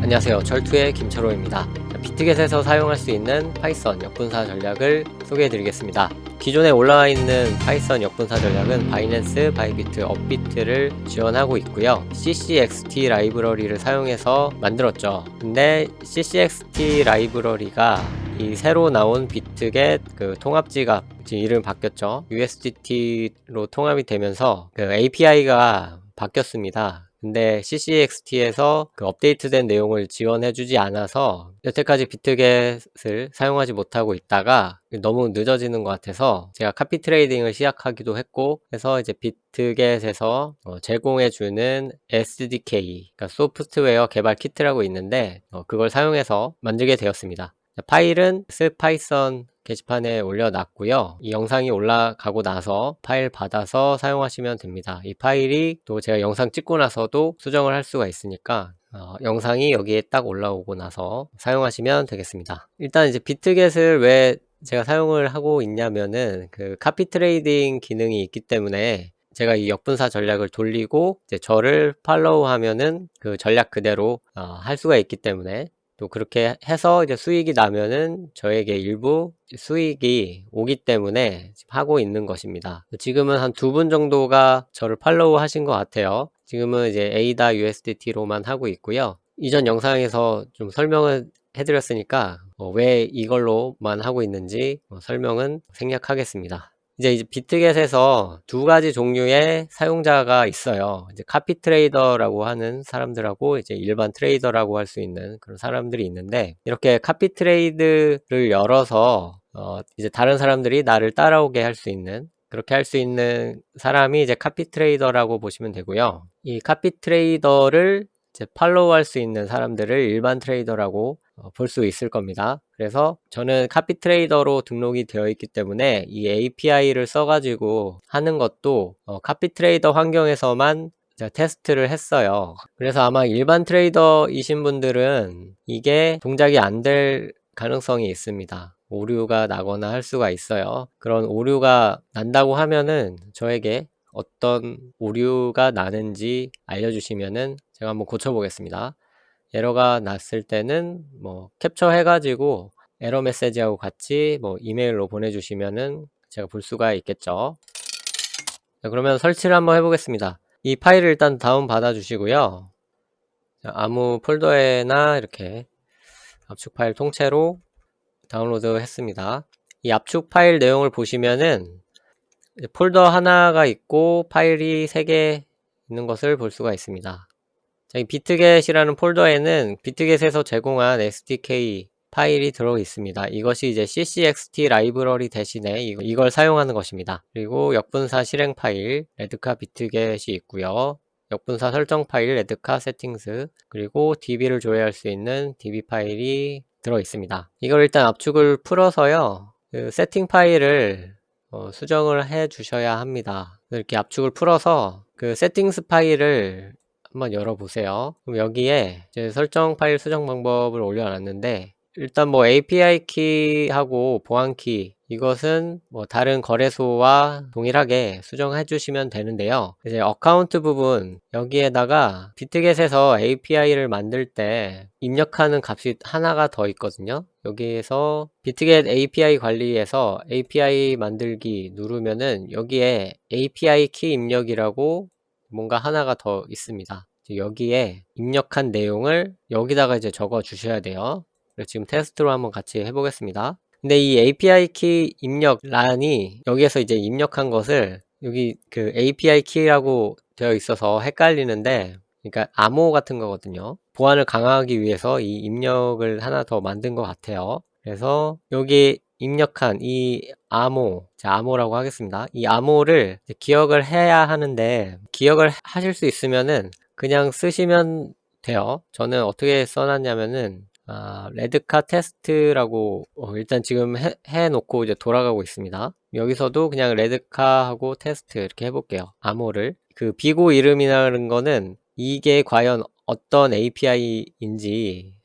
안녕하세요. 철투의 김철호입니다. 비트겟에서 사용할 수 있는 파이썬 역분사 전략을 소개해 드리겠습니다. 기존에 올라와 있는 파이썬 역분사 전략은 바이낸스, 바이비트, 업비트를 지원하고 있고요. CCXT 라이브러리를 사용해서 만들었죠. 근데 CCXT 라이브러리가 이 새로 나온 비트겟 통합지갑 지금 이름 바뀌었죠. USDT로 통합이 되면서 API가 바뀌었습니다. 근데 CCXT에서 업데이트된 내용을 지원해주지 않아서 여태까지 비트겟을 사용하지 못하고 있다가 너무 늦어지는 것 같아서 제가 카피 트레이딩을 시작하기도 했고 해서 이제 비트겟에서 제공해주는 SDK, 그러니까 소프트웨어 개발 키트라고 있는데 그걸 사용해서 만들게 되었습니다. 파일은 스파이썬 게시판에 올려놨고요. 이 영상이 올라가고 나서 파일 받아서 사용하시면 됩니다. 이 파일이 또 제가 영상 찍고 나서도 수정을 할 수가 있으니까 영상이 여기에 딱 올라오고 나서 사용하시면 되겠습니다. 일단 이제 비트겟을 왜 제가 사용을 하고 있냐면은 카피 트레이딩 기능이 있기 때문에 제가 이 역분사 전략을 돌리고 이제 저를 팔로우 하면은 그 전략 그대로 할 수가 있기 때문에 또 그렇게 해서 이제 수익이 나면은 저에게 일부 수익이 오기 때문에 지금 하고 있는 것입니다. 지금은 한 2분 정도가 저를 팔로우 하신 것 같아요. 지금은 이제 ADA USDT로만 하고 있고요. 이전 영상에서 좀 설명을 해드렸으니까 왜 이걸로만 하고 있는지 설명은 생략하겠습니다. 이제 비트겟에서 2가지 종류의 사용자가 있어요. 이제 카피 트레이더라고 하는 사람들하고 이제 일반 트레이더라고 할 수 있는 그런 사람들이 있는데, 이렇게 카피 트레이드를 열어서 이제 다른 사람들이 나를 따라오게 할 수 있는, 그렇게 할 수 있는 사람이 이제 카피 트레이더라고 보시면 되고요. 이 카피 트레이더를 이제 팔로우 할 수 있는 사람들을 일반 트레이더라고 볼 수 있을 겁니다. 그래서 저는 카피 트레이더로 등록이 되어 있기 때문에 이 API를 써가지고 하는 것도 카피 트레이더 환경에서만 테스트를 했어요. 그래서 아마 일반 트레이더이신 분들은 이게 동작이 안 될 가능성이 있습니다. 오류가 나거나 할 수가 있어요. 그런 오류가 난다고 하면은 저에게 어떤 오류가 나는지 알려주시면은 제가 한번 고쳐보겠습니다. 에러가 났을 때는 캡처 해가지고 에러 메시지하고 같이 이메일로 보내주시면은 제가 볼 수가 있겠죠. 자, 그러면 설치를 한번 해보겠습니다. 이 파일을 일단 다운 받아 주시고요. 아무 폴더에나 이렇게 압축 파일 통째로 다운로드 했습니다. 이 압축 파일 내용을 보시면은 폴더 하나가 있고 파일이 3개 있는 것을 볼 수가 있습니다. 자, 이 비트겟이라는 폴더에는 비트겟에서 제공한 SDK 파일이 들어 있습니다. 이것이 이제 CCXT 라이브러리 대신에 이걸 사용하는 것입니다. 그리고 역분사 실행 파일 레드카 비트겟이 있고요. 역분사 설정 파일 레드카 세팅스, 그리고 DB를 조회할 수 있는 DB 파일이 들어 있습니다. 이걸 일단 압축을 풀어서요, 세팅 파일을 수정을 해 주셔야 합니다. 이렇게 압축을 풀어서 세팅스 파일을 한번 열어보세요. 그럼 여기에 이제 설정 파일 수정 방법을 올려놨는데, 일단 API 키하고 보안 키, 이것은 다른 거래소와 동일하게 수정해 주시면 되는데요. 이제 어카운트 부분, 여기에다가 비트겟에서 API를 만들 때 입력하는 값이 하나가 더 있거든요. 여기에서 비트겟 API 관리에서 API 만들기 누르면은 여기에 API 키 입력이라고 뭔가 하나가 더 있습니다. 여기에 입력한 내용을 여기다가 이제 적어 주셔야 돼요. 그래서 지금 테스트로 한번 같이 해보겠습니다. 근데 이 API 키 입력 란이 여기에서 이제 입력한 것을 여기 API 키라고 되어 있어서 헷갈리는데, 그러니까 암호 같은 거거든요. 보안을 강화하기 위해서 이 입력을 하나 더 만든 것 같아요. 그래서 여기 입력한 이 암호, 암호라고 하겠습니다. 이 암호를 기억을 해야 하는데, 기억을 하실 수 있으면은 그냥 쓰시면 돼요. 저는 어떻게 써놨냐면은 레드카 테스트라고 일단 지금 해놓고 이제 돌아가고 있습니다. 여기서도 그냥 레드카하고 테스트 이렇게 해볼게요. 암호를 비고 이름이라는 거는 이게 과연 어떤 API인지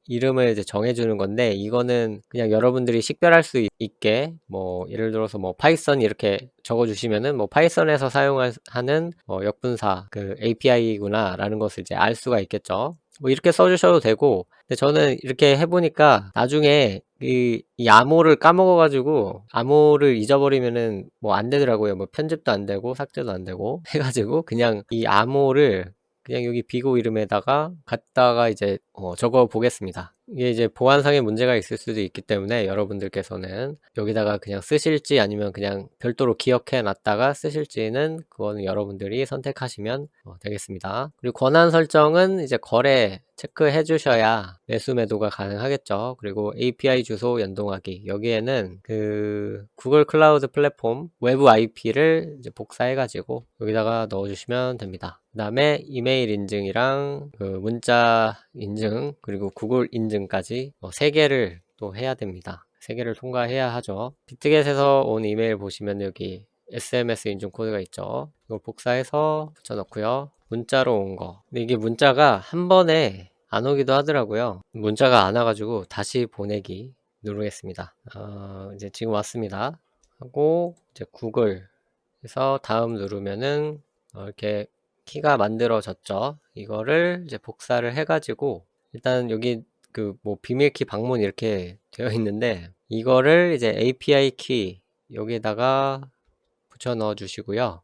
이름을 이제 정해주는 건데, 이거는 그냥 여러분들이 식별할 수 있게, 뭐, 예를 들어서 뭐, 파이썬 이렇게 적어주시면은, 뭐, 파이썬에서 사용하는, 역분사, 그 API구나, 라는 것을 이제 알 수가 있겠죠. 뭐, 이렇게 써주셔도 되고, 근데 저는 이렇게 해보니까, 나중에, 이 암호를 까먹어가지고, 암호를 잊어버리면은, 뭐, 안 되더라고요. 뭐, 편집도 안 되고, 삭제도 안 되고, 해가지고, 그냥 이 암호를, 그냥 여기 비고 이름에다가 갖다가 이제 적어 보겠습니다. 이게 이제 보안상의 문제가 있을 수도 있기 때문에 여러분들께서는 여기다가 그냥 쓰실지 아니면 그냥 별도로 기억해 놨다가 쓰실지는 그거는 여러분들이 선택하시면 되겠습니다. 그리고 권한 설정은 이제 거래 체크해 주셔야 매수 매도가 가능하겠죠. 그리고 API 주소 연동하기, 여기에는 그 구글 클라우드 플랫폼 외부 IP를 이제 복사해 가지고 여기다가 넣어 주시면 됩니다. 그 다음에 이메일 인증이랑 그 문자 인증 그리고 구글 인증까지 3개를 또 해야 됩니다. 3개를 통과해야 하죠. 비트겟에서 온 이메일 보시면 여기 SMS 인증 코드가 있죠. 이걸 복사해서 붙여넣고요. 문자로 온 거. 근데 이게 문자가 한 번에 안 오기도 하더라고요. 문자가 안 와가지고 다시 보내기 누르겠습니다. 이제 지금 왔습니다. 하고 이제 구글에서 다음 누르면은 이렇게 키가 만들어졌죠. 이거를 이제 복사를 해가지고 일단 여기 그 뭐 비밀키 방문 이렇게 되어 있는데 이거를 이제 API 키 여기에다가 붙여 넣어 주시고요.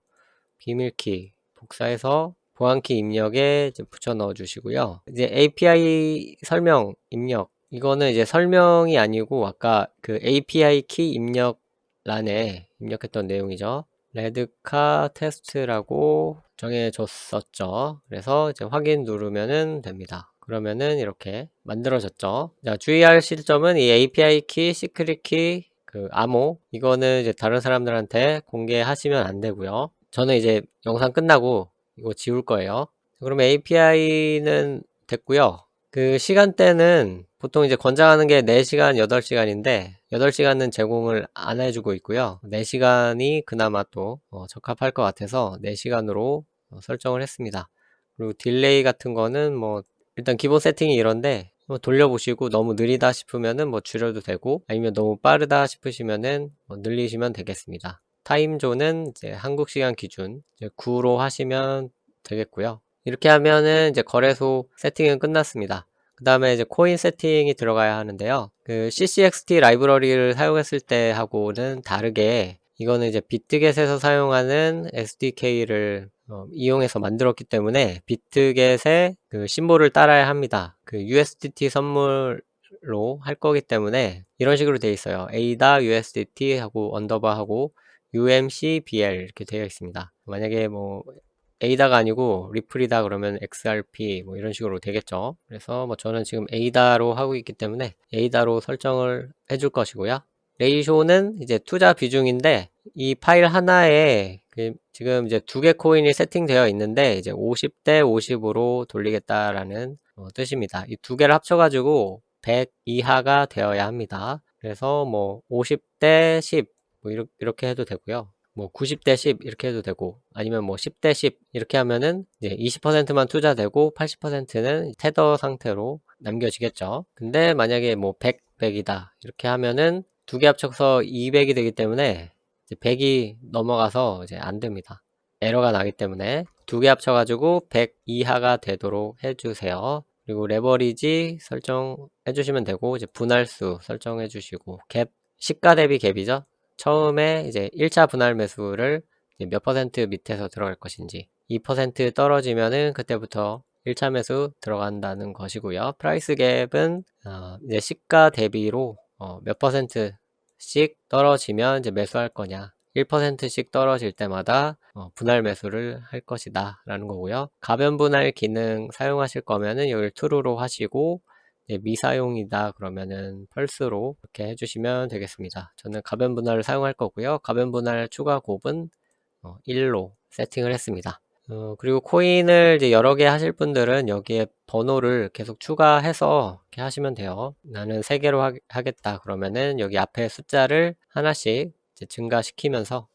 비밀키 복사해서 보안키 입력에 이제 붙여 넣어 주시고요. 이제 API 설명 입력, 이거는 이제 설명이 아니고 아까 그 API 키 입력란에 입력했던 내용이죠. 레드카 테스트라고 정해줬었죠. 그래서 이제 확인 누르면은 됩니다. 그러면은 이렇게 만들어졌죠. 자, 주의할 시점은 이 API 키, 시크릿 키, 그 암호, 이거는 이제 다른 사람들한테 공개하시면 안 되고요. 저는 이제 영상 끝나고 이거 지울 거예요. 그러면 API는 됐고요. 그 시간대는 보통 이제 권장하는 게 4시간, 8시간인데 8시간은 제공을 안 해주고 있고요. 4시간이 그나마 또 적합할 것 같아서 4시간으로 설정을 했습니다. 그리고 딜레이 같은 거는 뭐 일단 기본 세팅이 이런데 돌려보시고 너무 느리다 싶으면은 뭐 줄여도 되고 아니면 너무 빠르다 싶으시면은 늘리시면 되겠습니다. 타임존은 이제 한국 시간 기준 이제 9로 하시면 되겠고요. 이렇게 하면은 이제 거래소 세팅은 끝났습니다. 그 다음에 이제 코인 세팅이 들어가야 하는데요. 그 CCXT 라이브러리를 사용했을 때 하고는 다르게 이거는 이제 비트겟에서 사용하는 SDK를 이용해서 만들었기 때문에 비트겟의 그 심볼을 따라야 합니다. 그 USDT 선물로 할 거기 때문에 이런 식으로 되어 있어요. ADA USDT 하고 언더바 하고 UMCBL 이렇게 되어 있습니다. 만약에 뭐 ADA가 아니고 리플이다 그러면 XRP 뭐 이런 식으로 되겠죠. 그래서 뭐 저는 지금 ADA로 하고 있기 때문에 ADA로 설정을 해줄 것이고요. 레이쇼는 이제 투자 비중인데 이 파일 하나에 지금 이제 2개 코인이 세팅되어 있는데 이제 50대 50으로 돌리겠다라는 뜻입니다. 이 2개를 합쳐가지고 100 이하가 되어야 합니다. 그래서 뭐 50대 10 뭐 이렇게 해도 되고요. 뭐 90대 10 이렇게 해도 되고 아니면 뭐 10대 10 이렇게 하면은 이제 20%만 투자되고 80%는 테더 상태로 남겨지겠죠. 근데 만약에 뭐 100, 100이다 이렇게 하면은 2개 합쳐서 200이 되기 때문에 이제 100이 넘어가서 이제 안 됩니다. 에러가 나기 때문에 2개 합쳐가지고 100 이하가 되도록 해주세요. 그리고 레버리지 설정해 주시면 되고 이제 분할수 설정해 주시고 갭, 시가 대비 갭이죠. 처음에 이제 1차 분할 매수를 몇 퍼센트 밑에서 들어갈 것인지 2% 떨어지면은 그때부터 1차 매수 들어간다는 것이고요. 프라이스 갭은 이제 시가 대비로 몇 퍼센트씩 떨어지면 이제 매수할 거냐 1%씩 떨어질 때마다 분할 매수를 할 것이다 라는 거고요. 가변 분할 기능 사용하실 거면은 여기를 true로 하시고 미사용이다 그러면은 펄스로 이렇게 해주시면 되겠습니다. 저는 가변 분할을 사용할 거고요. 가변 분할 추가 곱은 1로 세팅을 했습니다. 그리고 코인을 이제 여러 개 하실 분들은 여기에 번호를 계속 추가해서 이렇게 하시면 돼요. 나는 3개로 하겠다 그러면은 여기 앞에 숫자를 하나씩 이제 증가시키면서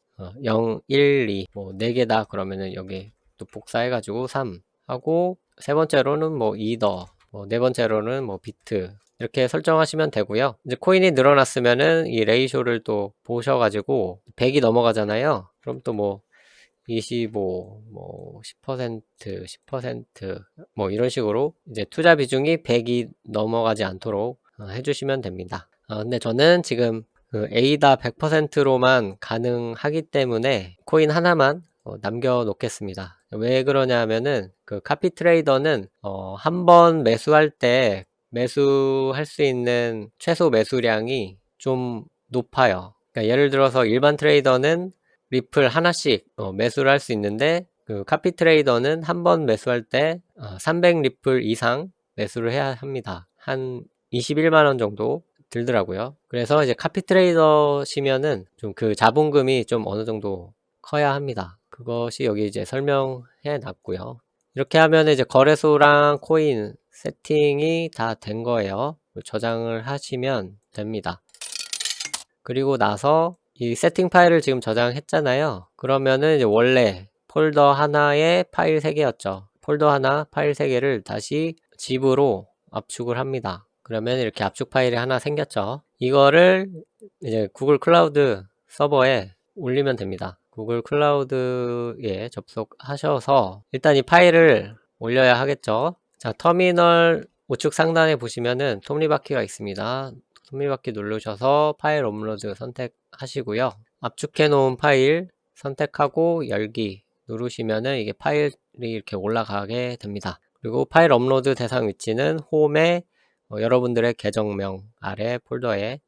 0, 1, 2, 뭐 4개다 그러면은 여기 또 복사해가지고 3 하고 세 번째로는 뭐 이더 네 번째로는 뭐 비트 이렇게 설정하시면 되고요. 이제 코인이 늘어났으면은 이 레이쇼를 또 보셔가지고 100이 넘어가잖아요. 그럼 또 뭐 25, 뭐 10%, 10%, 뭐 이런 식으로 이제 투자 비중이 100이 넘어가지 않도록 해주시면 됩니다. 근데 저는 지금 그 에이다 100%로만 가능하기 때문에 코인 하나만 남겨 놓겠습니다. 왜 그러냐 하면은 그 카피 트레이더는 한 번 매수할 때 매수할 수 있는 최소 매수량이 좀 높아요. 그러니까 예를 들어서 일반 트레이더는 리플 하나씩 매수를 할 수 있는데 그 카피 트레이더는 한 번 매수할 때 300리플 이상 매수를 해야 합니다. 한 21만원 정도 들더라고요. 그래서 이제 카피 트레이더시면은 좀 그 자본금이 좀 어느 정도 커야 합니다. 그것이 여기 이제 설명해 놨고요. 이렇게 하면 이제 거래소랑 코인 세팅이 다 된 거예요. 저장을 하시면 됩니다. 그리고 나서 이 세팅 파일을 지금 저장했잖아요. 그러면은 이제 원래 폴더 하나에 파일 3개였죠. 폴더 하나, 파일 3개를 다시 집으로 압축을 합니다. 그러면 이렇게 압축 파일이 하나 생겼죠. 이거를 이제 구글 클라우드 서버에 올리면 됩니다. 구글 클라우드에 접속하셔서 일단 이 파일을 올려야 하겠죠. 자, 터미널 우측 상단에 보시면은 톱니바퀴가 있습니다. 톱니바퀴 누르셔서 파일 업로드 선택하시고요. 압축해 놓은 파일 선택하고 열기 누르시면은 이게 파일이 이렇게 올라가게 됩니다. 그리고 파일 업로드 대상 위치는 홈에 여러분들의 계정명 아래 폴더에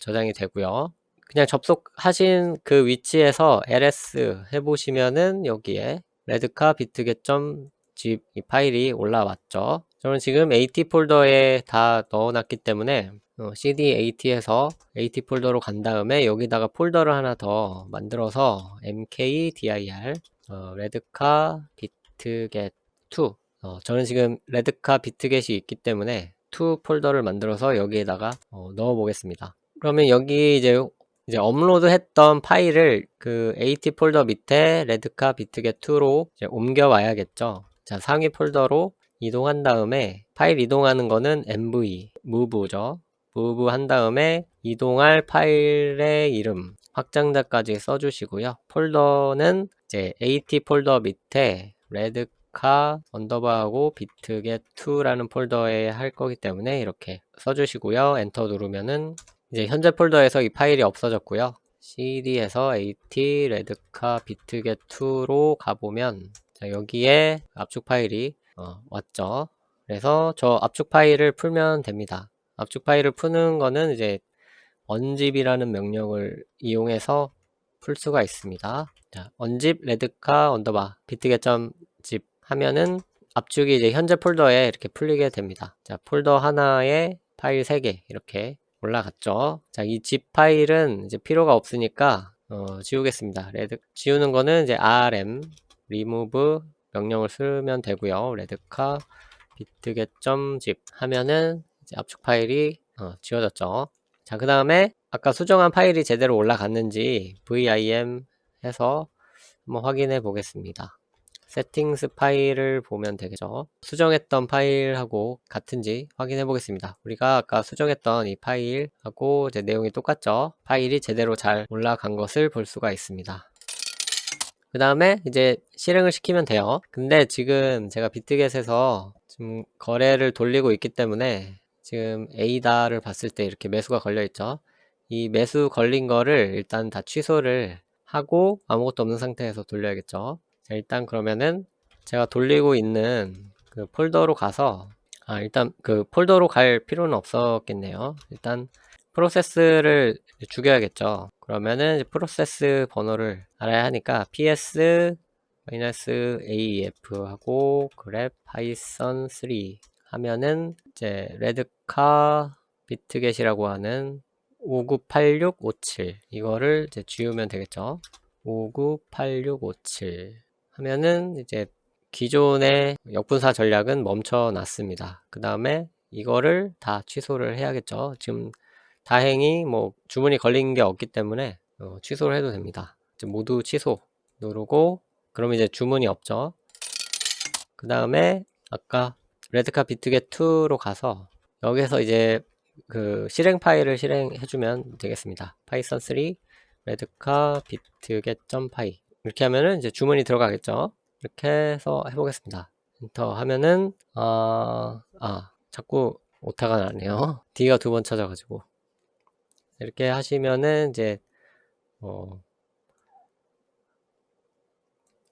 저장이 되고요. 그냥 접속하신 그 위치에서 ls 해보시면은 여기에 레드카 비트겟.zip 이 파일이 올라왔죠. 저는 지금 at 폴더에 다 넣어놨기 때문에 cd at에서 at 폴더로 간 다음에 여기다가 폴더를 하나 더 만들어서 mkdir 레드카 비트겟2 저는 지금 레드카 비트겟이 있기 때문에 2 폴더를 만들어서 여기에다가 넣어 보겠습니다. 그러면 여기 이제 업로드 했던 파일을 그 AT 폴더 밑에 레드카 비트겟2로 옮겨 와야겠죠. 자, 상위 폴더로 이동한 다음에 파일 이동하는 거는 mv, move죠. move 한 다음에 이동할 파일의 이름, 확장자까지 써주시고요. 폴더는 이제 AT 폴더 밑에 레드카 언더바하고 비트겟2라는 폴더에 할 거기 때문에 이렇게 써주시고요. 엔터 누르면은 이제 현재 폴더에서 이 파일이 없어졌고요. cd에서 at 레드카 비트겟2로 가보면 자, 여기에 압축 파일이 왔죠. 그래서 저 압축 파일을 풀면 됩니다. 압축 파일을 푸는 거는 이제 unzip이라는 명령을 이용해서 풀 수가 있습니다. 자, unzip 레드카 언더바 비트겟.zip 하면은 압축이 이제 현재 폴더에 이렇게 풀리게 됩니다. 자, 폴더 하나에 파일 3개 이렇게 올라갔죠. 자, 이 zip 파일은 이제 필요가 없으니까 지우겠습니다. 지우는 거는 이제 rm remove 명령을 쓰면 되고요. 레드카 비트겟.zip 하면은 이제 압축 파일이 지워졌죠. 자, 그 다음에 아까 수정한 파일이 제대로 올라갔는지 vim 해서 한번 확인해 보겠습니다. 세팅스 파일을 보면 되겠죠. 수정했던 파일하고 같은지 확인해 보겠습니다. 우리가 아까 수정했던 이 파일하고 이제 내용이 똑같죠. 파일이 제대로 잘 올라간 것을 볼 수가 있습니다. 그 다음에 이제 실행을 시키면 돼요. 근데 지금 제가 비트겟에서 지금 거래를 돌리고 있기 때문에 지금 에이다를 봤을 때 이렇게 매수가 걸려 있죠. 이 매수 걸린 거를 일단 다 취소를 하고 아무것도 없는 상태에서 돌려야겠죠. 자, 일단 그러면은 제가 돌리고 있는 그 폴더로 가서 일단 그 폴더로 갈 필요는 없었겠네요. 일단 프로세스를 죽여야겠죠. 그러면은 프로세스 번호를 알아야 하니까 ps-aef 하고 grep python 3 하면은 이제 레드카 비트겟이라고 하는 598657 이거를 이제 지우면 되겠죠. 598657 하면은 이제 기존의 역분사 전략은 멈춰 놨습니다. 그 다음에 이거를 다 취소를 해야겠죠. 지금 다행히 뭐 주문이 걸린 게 없기 때문에 취소를 해도 됩니다. 모두 취소 누르고 그럼 이제 주문이 없죠. 그 다음에 아까 레드카 비트겟 2로 가서 여기서 이제 그 실행 파일을 실행해주면 되겠습니다. 파이썬 3 레드카 비트겟.py 이렇게 하면은 이제 주문이 들어가겠죠. 이렇게 해서 해보겠습니다. 엔터 하면은 자꾸 오타가 나네요. D가 2번 찾아가지고 이렇게 하시면은 이제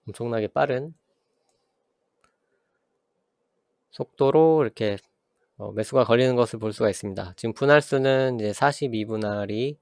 엄청나게 빠른 속도로 이렇게 매수가 걸리는 것을 볼 수가 있습니다. 지금 분할수는 이제 42분할이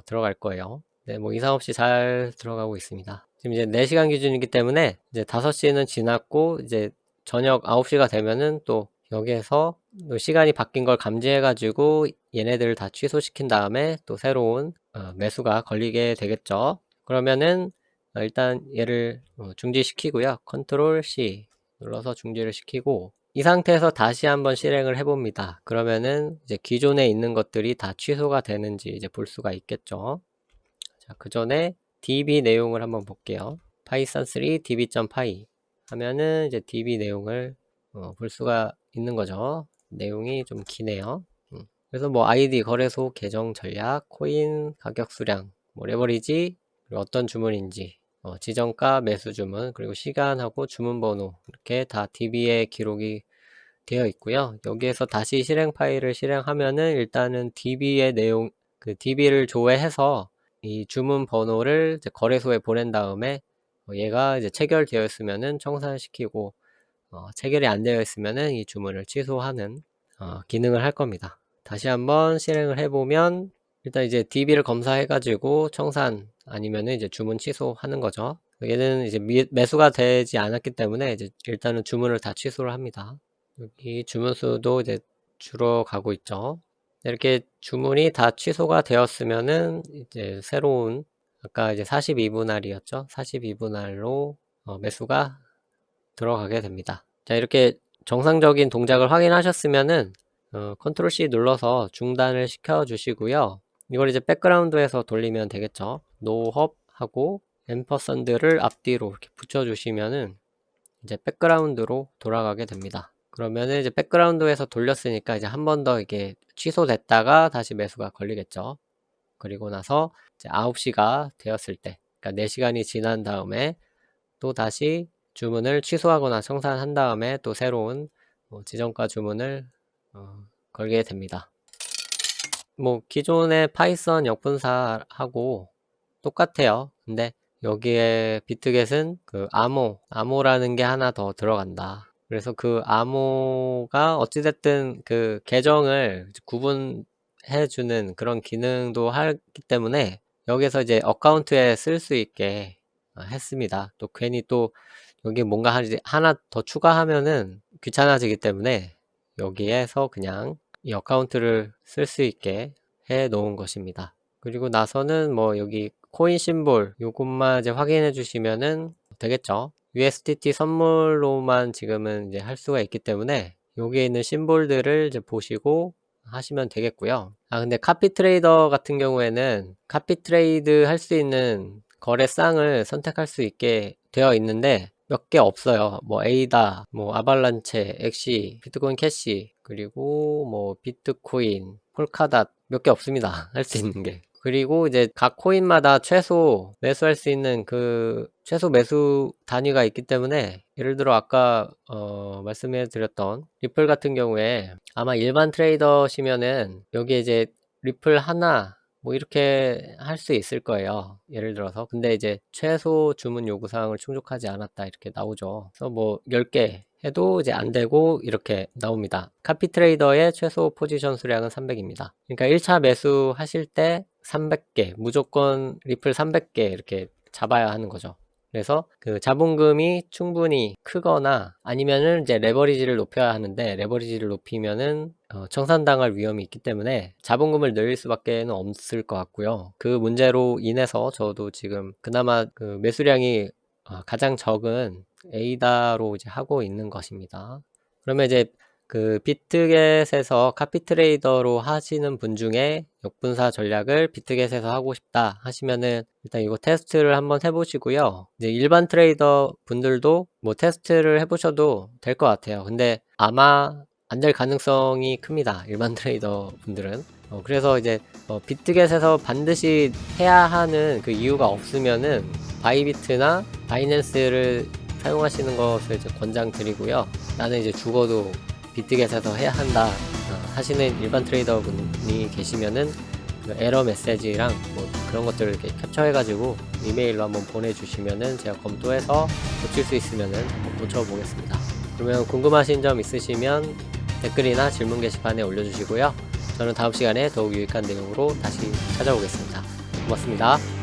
들어갈 거예요. 네, 뭐 이상 없이 잘 들어가고 있습니다. 지금 이제 4시간 기준이기 때문에 이제 5시는 지났고 이제 저녁 9시가 되면은 또 여기에서 시간이 바뀐 걸 감지해 가지고 얘네들을 다 취소시킨 다음에 또 새로운 매수가 걸리게 되겠죠. 그러면은 일단 얘를 중지시키고요. 컨트롤 C 눌러서 중지를 시키고 이 상태에서 다시 한번 실행을 해봅니다. 그러면은 이제 기존에 있는 것들이 다 취소가 되는지 이제 볼 수가 있겠죠. 자, 그 전에 db 내용을 한번 볼게요. python 3 db.py 하면은 이제 db 내용을 볼 수가 있는 거죠. 내용이 좀 기네요. 그래서 뭐 아이디, 거래소, 계정, 전략, 코인, 가격 수량, 뭐 레버리지, 그리고 어떤 주문인지, 지정가, 매수 주문, 그리고 시간하고 주문 번호 이렇게 다 db에 기록이 되어 있고요. 여기에서 다시 실행 파일을 실행하면은 일단은 db의 내용, 그 db를 조회해서 이 주문 번호를 이제 거래소에 보낸 다음에 얘가 이제 체결되어 있으면은 청산시키고 체결이 안 되어 있으면은 이 주문을 취소하는 기능을 할 겁니다. 다시 한번 실행을 해보면 일단 이제 db를 검사해 가지고 청산 아니면은 이제 주문 취소하는 거죠. 얘는 이제 매수가 되지 않았기 때문에 이제 일단은 주문을 다 취소를 합니다. 여기 주문 수도 이제 줄어가고 있죠. 이렇게 주문이 다 취소가 되었으면은 이제 새로운 아까 이제 42분할이었죠. 42분할로 매수가 들어가게 됩니다. 자, 이렇게 정상적인 동작을 확인하셨으면은 컨트롤 C 눌러서 중단을 시켜 주시고요. 이걸 이제 백그라운드에서 돌리면 되겠죠. 노헙 하고 앰퍼선드를 앞뒤로 이렇게 붙여 주시면은 이제 백그라운드로 돌아가게 됩니다. 그러면은 이제 백그라운드에서 돌렸으니까 이제 한 번 더 이게 취소됐다가 다시 매수가 걸리겠죠. 그리고 나서 이제 9시가 되었을 때, 그러니까 4시간이 지난 다음에 또 다시 주문을 취소하거나 청산한 다음에 또 새로운 지정가 주문을 걸게 됩니다. 뭐 기존의 파이썬 역분사하고 똑같아요. 근데 여기에 비트겟은 그 암호라는 게 하나 더 들어간다. 그래서 그 암호가 어찌됐든 그 계정을 구분해주는 그런 기능도 하기 때문에 여기서 이제 어카운트에 쓸 수 있게 했습니다. 또 괜히 또 여기 뭔가 하나 더 추가하면은 귀찮아지기 때문에 여기에서 그냥 이 어카운트를 쓸 수 있게 해 놓은 것입니다. 그리고 나서는 뭐 여기 코인 심볼 요것만 이제 확인해 주시면은 되겠죠. USDT 선물로만 지금은 이제 할 수가 있기 때문에 여기에 있는 심볼들을 이제 보시고 하시면 되겠고요. 근데 카피 트레이더 같은 경우에는 카피 트레이드 할 수 있는 거래상을 선택할 수 있게 되어 있는데 몇 개 없어요. 뭐 에이다, 뭐 아발란체, 엑시, 비트코인 캐시, 그리고 뭐 비트코인, 폴카닷 몇 개 없습니다. 할 수 있는 게. 그리고 이제 각 코인마다 최소 매수할 수 있는 그 최소 매수 단위가 있기 때문에 예를 들어 아까 말씀해 드렸던 리플 같은 경우에 아마 일반 트레이더시면은 여기에 이제 리플 하나 뭐 이렇게 할 수 있을 거예요. 예를 들어서 근데 이제 최소 주문 요구 사항을 충족하지 않았다 이렇게 나오죠. 그래서 뭐 10개 해도 이제 안 되고 이렇게 나옵니다. 카피 트레이더의 최소 포지션 수량은 300입니다. 그러니까 1차 매수 하실 때 300개 무조건 리플 300개 이렇게 잡아야 하는 거죠. 그래서 그 자본금이 충분히 크거나 아니면은 이제 레버리지를 높여야 하는데 레버리지를 높이면은 청산당할 위험이 있기 때문에 자본금을 늘릴 수밖에 없을 것 같고요. 그 문제로 인해서 저도 지금 그나마 그 매수량이 가장 적은 에이다로 이제 하고 있는 것입니다. 그러면 이제 그 비트겟에서 카피 트레이더로 하시는 분 중에 역분사 전략을 비트겟에서 하고 싶다 하시면은 일단 이거 테스트를 한번 해보시고요. 이제 일반 트레이더 분들도 뭐 테스트를 해보셔도 될 것 같아요. 근데 아마 안 될 가능성이 큽니다. 일반 트레이더 분들은. 그래서 이제 비트겟에서 반드시 해야 하는 그 이유가 없으면은 바이비트나 바이낸스를 사용하시는 것을 이제 권장드리고요. 나는 이제 죽어도 비트겟에서 해야 한다 하시는 일반 트레이더 분이 계시면은 그 에러 메시지랑 뭐 그런 것들을 이렇게 캡처해가지고 이메일로 한번 보내주시면은 제가 검토해서 고칠 수 있으면은 한번 고쳐보겠습니다. 그러면 궁금하신 점 있으시면 댓글이나 질문 게시판에 올려주시고요. 저는 다음 시간에 더욱 유익한 내용으로 다시 찾아오겠습니다. 고맙습니다.